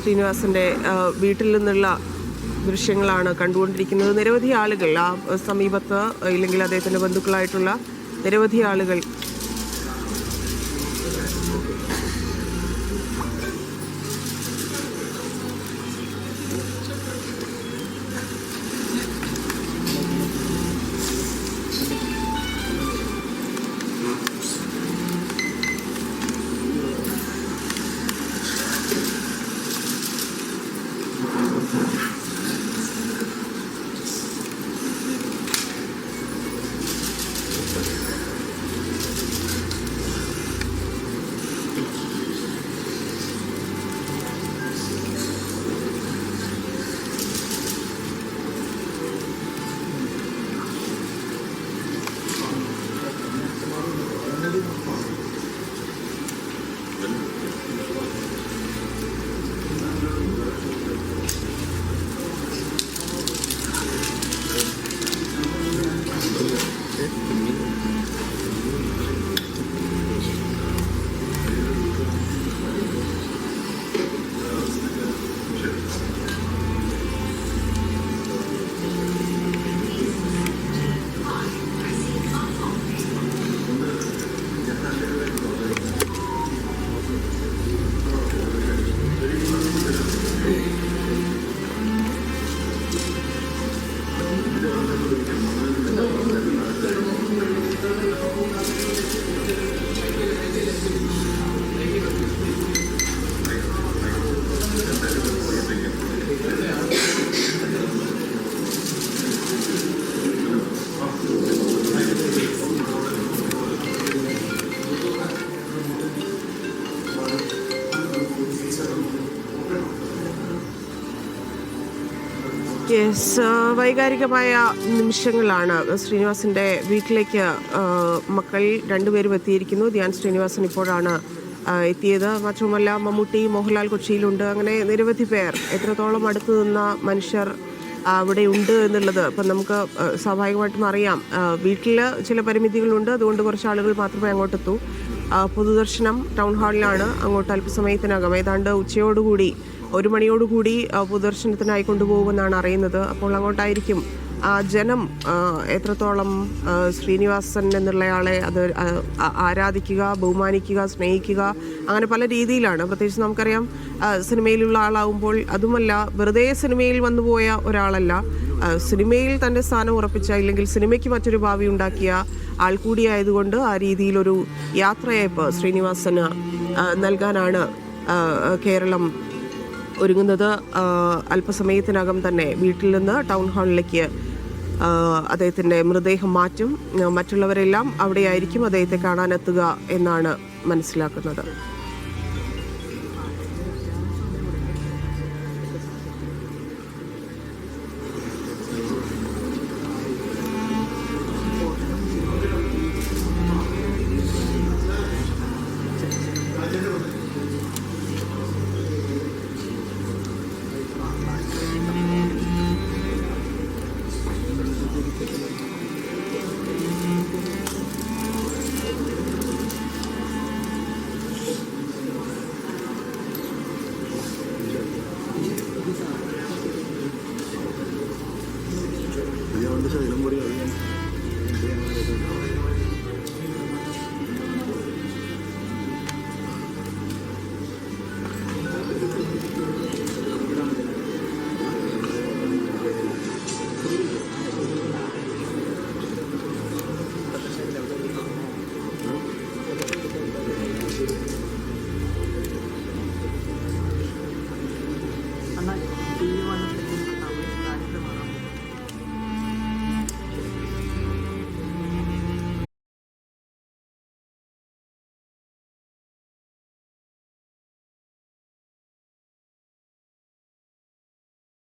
ശ്രീനിവാസൻ്റെ വീട്ടിൽ നിന്നുള്ള ദൃശ്യങ്ങളാണ് കണ്ടുകൊണ്ടിരിക്കുന്നത്. നിരവധി ആളുകൾ ആ സമീപത്ത് ഇല്ലെങ്കിൽ അദ്ദേഹത്തിൻ്റെ ബന്ധുക്കളായിട്ടുള്ള നിരവധി ആളുകൾ വൈകാരികമായ നിമിഷങ്ങളാണ്. ശ്രീനിവാസൻ്റെ വീട്ടിലേക്ക് മക്കൾ രണ്ടുപേരും എത്തിയിരിക്കുന്നു. ധ്യാൻ ശ്രീനിവാസൻ ഇപ്പോഴാണ് എത്തിയത്. മാത്രമല്ല മമ്മൂട്ടി, മോഹൻലാൽ കൊച്ചിയിലുണ്ട്. അങ്ങനെ നിരവധി പേർ, എത്രത്തോളം അടുത്ത് നിന്ന മനുഷ്യർ അവിടെ ഉണ്ട് എന്നുള്ളത് ഇപ്പം നമുക്ക് സ്വാഭാവികമായിട്ടും അറിയാം. വീട്ടിൽ ചില പരിമിതികളുണ്ട്, അതുകൊണ്ട് കുറച്ച് ആളുകൾ മാത്രമേ അങ്ങോട്ടെത്തൂ. പൊതുദർശനം ടൗൺ ഹാളിലാണ്. അങ്ങോട്ട് അല്പസമയത്തിനകം ഏതാണ്ട് ഉച്ചയോടുകൂടി 1 മണിയോടുകൂടി പൊതുദർശനത്തിനായി കൊണ്ടുപോകുമെന്നാണ് അറിയുന്നത്. അപ്പോൾ അങ്ങോട്ടായിരിക്കും ജനം എത്രത്തോളം ശ്രീനിവാസൻ എന്നുള്ളയാളെ അത് ആരാധിക്കുക, ബഹുമാനിക്കുക, സ്നേഹിക്കുക, അങ്ങനെ പല രീതിയിലാണ്. പ്രത്യേകിച്ച് നമുക്കറിയാം സിനിമയിലുള്ള ആളാവുമ്പോൾ, അതുമല്ല വെറുതെ സിനിമയിൽ വന്നുപോയ ഒരാളല്ല, സിനിമയിൽ തൻ്റെ സ്ഥാനം ഉറപ്പിച്ച, ഇല്ലെങ്കിൽ സിനിമയ്ക്ക് മറ്റൊരു ഭാവി ഉണ്ടാക്കിയ ആൾ കൂടിയായതുകൊണ്ട് ആ രീതിയിലൊരു യാത്രയയപ്പ് ശ്രീനിവാസന് നൽകാനാണ് കേരളം ഒരുങ്ങുന്നത്. അല്പസമയത്തിനകം തന്നെ വീട്ടിൽ നിന്ന് ടൗൺ ഹാളിലേക്ക് അദ്ദേഹത്തിൻ്റെ മൃതദേഹം മാറ്റും. മറ്റുള്ളവരെല്ലാം അവിടെയായിരിക്കും അദ്ദേഹത്തെ കാണാനെത്തുക എന്നാണ് മനസ്സിലാക്കുന്നത്.